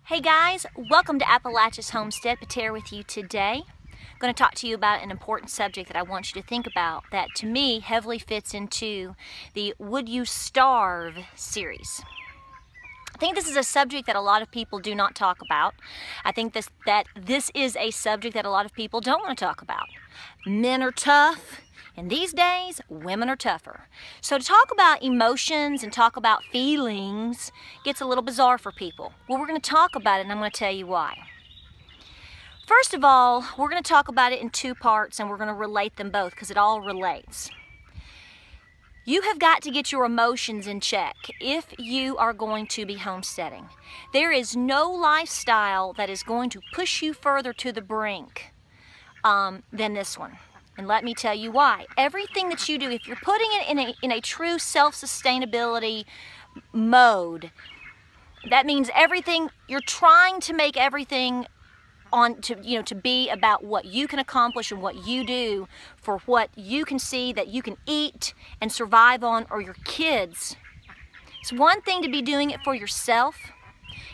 Hey guys, welcome to Appalachia's Homestead. Patera with you today. I'm going to talk to you about an important subject that I want you to think about that to me heavily fits into the Would You Starve series. I think this is a subject that a lot of people do not talk about. I think that this is a subject that a lot of people don't want to talk about. Men are tough, and these days, women are tougher. So to talk about emotions and talk about feelings gets a little bizarre for people. Well, we're going to talk about it, and I'm going to tell you why. First of all, we're going to talk about it in two parts, and we're going to relate them both because it all relates. You have got to get your emotions in check if you are going to be homesteading. There is no lifestyle that is going to push you further to the brink than this one. And let me tell you why. Everything that you do, if you're putting it in a true self-sustainability mode, that means everything, you're trying to make everything to be about what you can accomplish and what you do for what you can see that you can eat and survive on, or your kids. It's one thing to be doing it for yourself.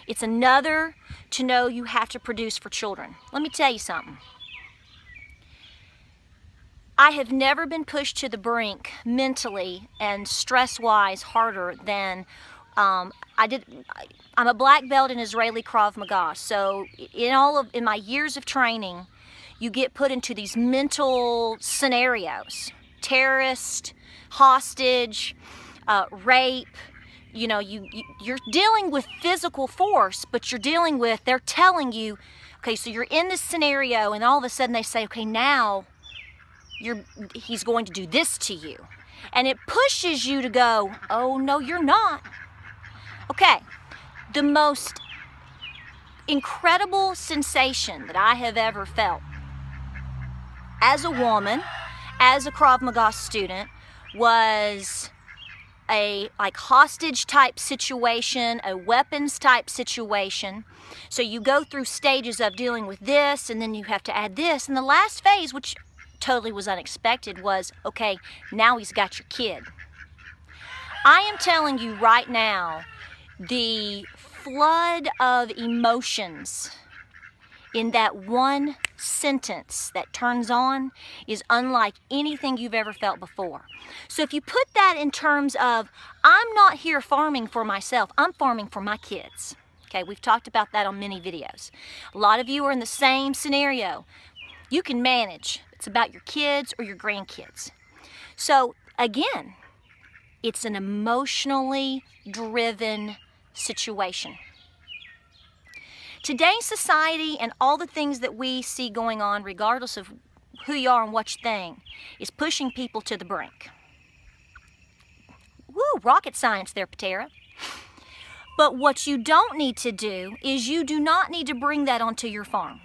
It's another to know you have to produce for children. Let me tell you something. I have never been pushed to the brink mentally and stress-wise harder than I'm a black belt in Israeli Krav Maga. So in my years of training, you get put into these mental scenarios: terrorist, hostage, rape. You're dealing with physical force, but you're dealing with, they're telling you, okay, so you're in this scenario, and all of a sudden they say, okay, now he's going to do this to you. And it pushes you to go, oh no, you're not. Okay, the most incredible sensation that I have ever felt as a woman, as a Krav Maga student, was a hostage type situation, a weapons type situation. So you go through stages of dealing with this, and then you have to add this. And the last phase, which totally was unexpected, was, okay, now he's got your kid. I am telling you right now, the flood of emotions in that one sentence that turns on is unlike anything you've ever felt before. So if you put that in terms of, I'm not here farming for myself, I'm farming for my kids. Okay, we've talked about that on many videos. A lot of you are in the same scenario. You can manage. It's about your kids or your grandkids. So again, it's an emotionally driven situation. Today's society and all the things that we see going on, regardless of who you are and what you think, is pushing people to the brink. Woo, rocket science there, Patera. But what you don't need to do is you do not need to bring that onto your farm.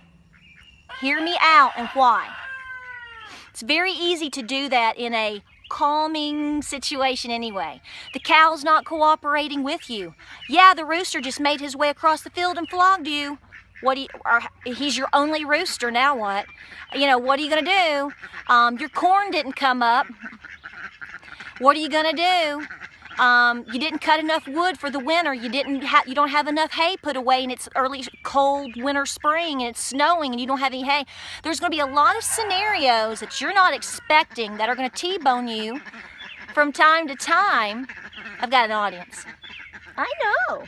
Hear me out and why. It's very easy to do that in a calming situation anyway. The cow's not cooperating with you. Yeah, the rooster just made his way across the field and flogged you. He's your only rooster, now what? What are you gonna do? Your corn didn't come up. What are you gonna do? You didn't cut enough wood for the winter. You don't have enough hay put away, and it's early cold winter spring, and it's snowing, and you don't have any hay. There's going to be a lot of scenarios that you're not expecting that are going to T-bone you from time to time. I've got an audience. I know.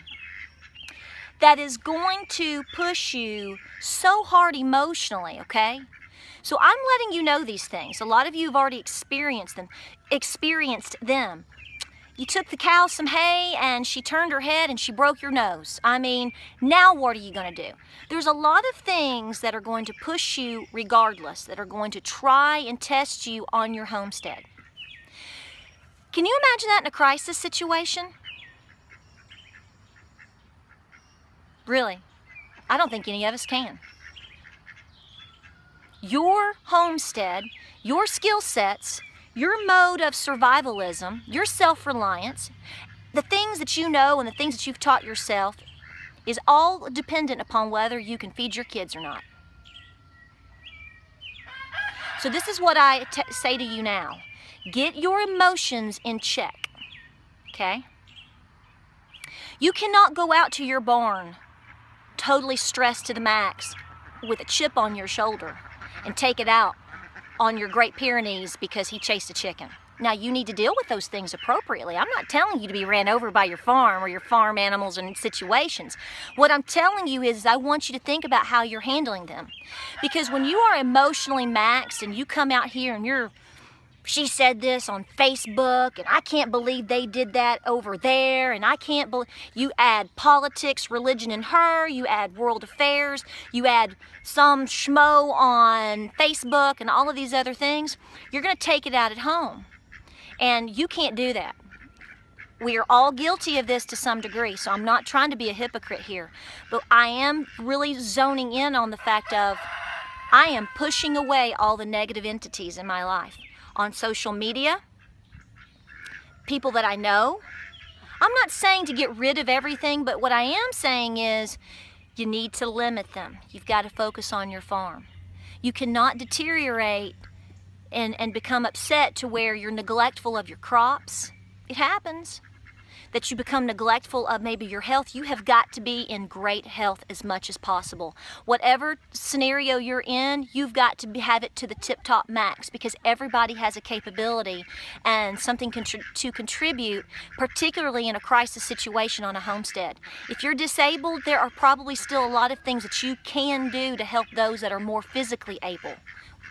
That is going to push you so hard emotionally, okay? So I'm letting you know these things. A lot of you have already experienced them. You took the cow some hay and she turned her head and she broke your nose. I mean, now what are you going to do? There's a lot of things that are going to push you regardless, that are going to try and test you on your homestead. Can you imagine that in a crisis situation? Really, I don't think any of us can. Your homestead, your skill sets, your mode of survivalism, your self-reliance, the things that you know and the things that you've taught yourself is all dependent upon whether you can feed your kids or not. So this is what I say to you now. Get your emotions in check, okay? You cannot go out to your barn totally stressed to the max with a chip on your shoulder and take it out on your Great Pyrenees because he chased a chicken. Now, you need to deal with those things appropriately. I'm not telling you to be ran over by your farm or your farm animals and situations. What I'm telling you is I want you to think about how you're handling them. Because when you are emotionally maxed and you come out here and she said this on Facebook, and I can't believe they did that over there, and I can't believe, you add politics, religion, and her, you add world affairs, you add some schmo on Facebook and all of these other things, you're going to take it out at home. And you can't do that. We are all guilty of this to some degree, so I'm not trying to be a hypocrite here. But I am really zoning in on the fact of I am pushing away all the negative entities in my life. On social media, people that I know. I'm not saying to get rid of everything, but what I am saying is you need to limit them. You've got to focus on your farm. You cannot deteriorate and become upset to where you're neglectful of your crops. It happens that you become neglectful of maybe your health. You have got to be in great health as much as possible. Whatever scenario you're in, you've got to have it to the tip-top max, because everybody has a capability and something to contribute, particularly in a crisis situation on a homestead. If you're disabled, there are probably still a lot of things that you can do to help those that are more physically able.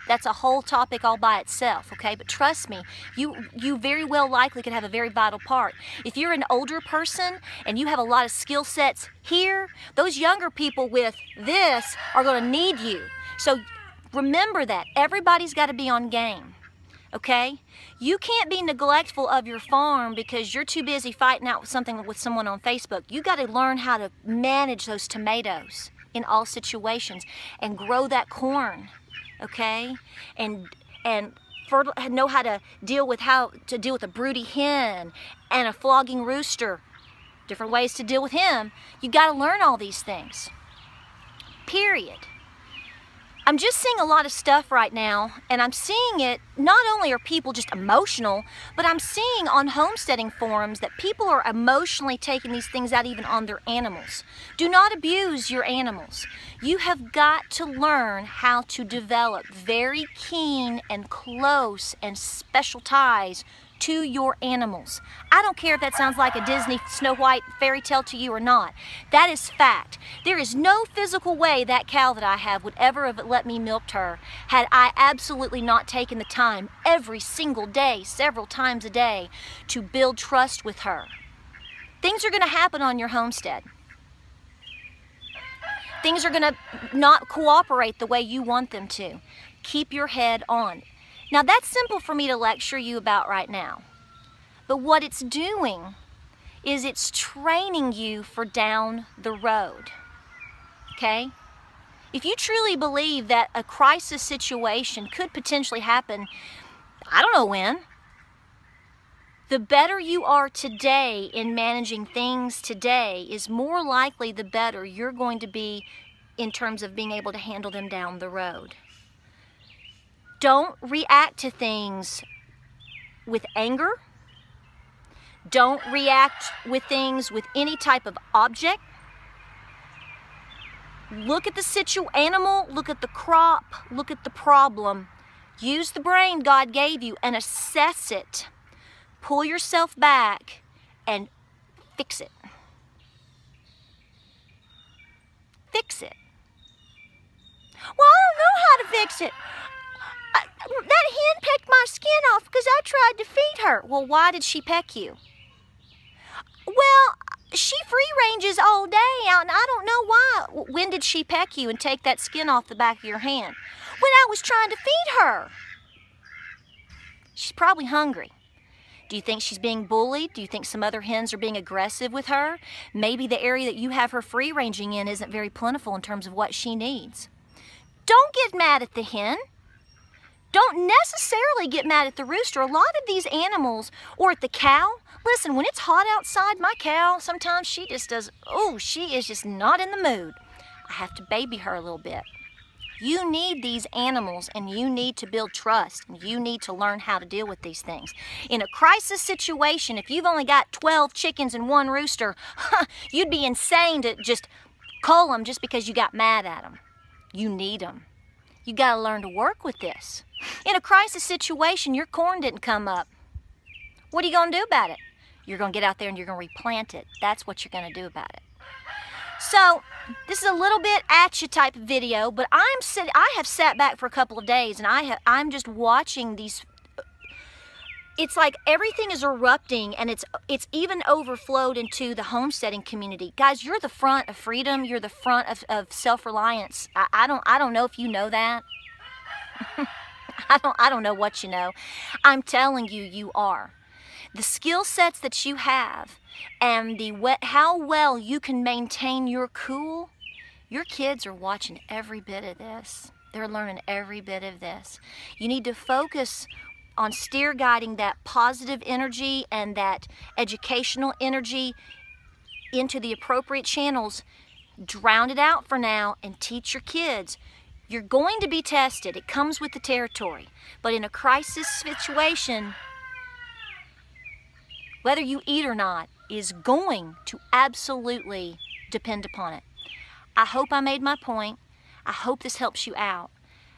That's a whole topic all by itself, okay? But trust me, you very well likely could have a very vital part. If you're an older person and you have a lot of skill sets here, those younger people with this are going to need you. So remember that. Everybody's got to be on game, okay? You can't be neglectful of your farm because you're too busy fighting out with someone on Facebook. You got to learn how to manage those tomatoes in all situations and grow that corn. Okay, and know how to deal with a broody hen and a flogging rooster. Different ways to deal with him. You got to learn all these things. Period. I'm just seeing a lot of stuff right now, and I'm seeing it, not only are people just emotional, but I'm seeing on homesteading forums that people are emotionally taking these things out even on their animals. Do not abuse your animals. You have got to learn how to develop very keen and close and special ties to your animals. I don't care if that sounds like a Disney Snow White fairy tale to you or not. That is fact. There is no physical way that cow that I have would ever have let me milk her had I absolutely not taken the time every single day, several times a day, to build trust with her. Things are going to happen on your homestead. Things are going to not cooperate the way you want them to. Keep your head on. Now, that's simple for me to lecture you about right now. But what it's doing is it's training you for down the road. Okay? If you truly believe that a crisis situation could potentially happen, I don't know when, the better you are today in managing things today is more likely the better you're going to be in terms of being able to handle them down the road. Don't react to things with anger. Don't react with things with any type of object. Look at the animal, look at the crop, look at the problem. Use the brain God gave you and assess it. Pull yourself back and fix it. Fix it. Well, I don't know how to fix it. That hen pecked my skin off because I tried to feed her. Well, why did she peck you? Well, she free ranges all day out, and I don't know why. When did she peck you and take that skin off the back of your hand? When I was trying to feed her. She's probably hungry. Do you think she's being bullied? Do you think some other hens are being aggressive with her? Maybe the area that you have her free ranging in isn't very plentiful in terms of what she needs. Don't get mad at the hen. Don't necessarily get mad at the rooster. A lot of these animals, or at the cow, listen, when it's hot outside, my cow, sometimes she just does, she is just not in the mood. I have to baby her a little bit. You need these animals, and you need to build trust, and you need to learn how to deal with these things. In a crisis situation, if you've only got 12 chickens and 1 rooster, you'd be insane to just cull them just because you got mad at them. You need them. You got to learn to work with this. In a crisis situation, your corn didn't come up. What are you going to do about it? You're going to get out there and you're going to replant it. That's what you're going to do about it. So, this is a little bit at you type of video, but I have sat back for a couple of days and I'm just watching these. It's like everything is erupting, and it's even overflowed into the homesteading community. Guys, you're the front of freedom. You're the front of self-reliance. I don't know if you know that. I don't know what you know. I'm telling you, you are. The skill sets that you have and how well you can maintain your cool, your kids are watching every bit of this. They're learning every bit of this. You need to focus on steer guiding that positive energy and that educational energy into the appropriate channels. Drown it out for now and teach your kids. You're going to be tested. It comes with the territory. But in a crisis situation, whether you eat or not is going to absolutely depend upon it. I hope I made my point. I hope this helps you out.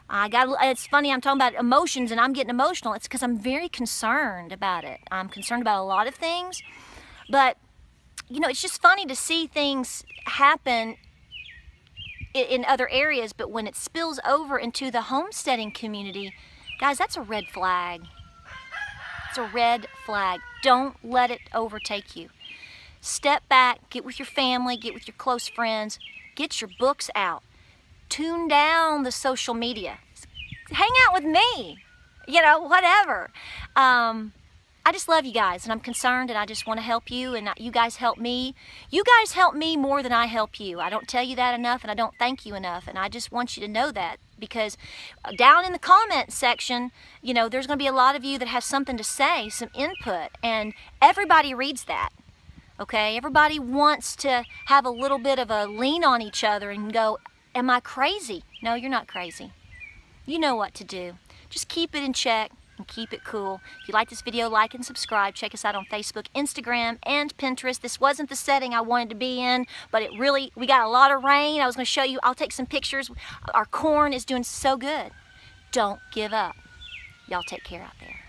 It's funny, I'm talking about emotions and I'm getting emotional. It's because I'm very concerned about it. I'm concerned about a lot of things. But, you know, it's just funny to see things happen in other areas, but when it spills over into the homesteading community, guys, that's a red flag. It's a red flag. Don't let it overtake you. Step back, get with your family, get with your close friends, get your books out. Tune down the social media. Hang out with me, you know, whatever. I just love you guys, and I'm concerned, and I just want to help you, and you guys help me. You guys help me more than I help you. I don't tell you that enough, and I don't thank you enough, and I just want you to know that, because down in the comment section, you know, there's going to be a lot of you that have something to say, some input, and everybody reads that. Okay, everybody wants to have a little bit of a lean on each other and go, am I crazy? No, you're not crazy. You know what to do. Just keep it in check and keep it cool. If you like this video, like and subscribe. Check us out on Facebook, Instagram, and Pinterest. This wasn't the setting I wanted to be in, but we got a lot of rain. I was going to show you. I'll take some pictures. Our corn is doing so good. Don't give up. Y'all take care out there.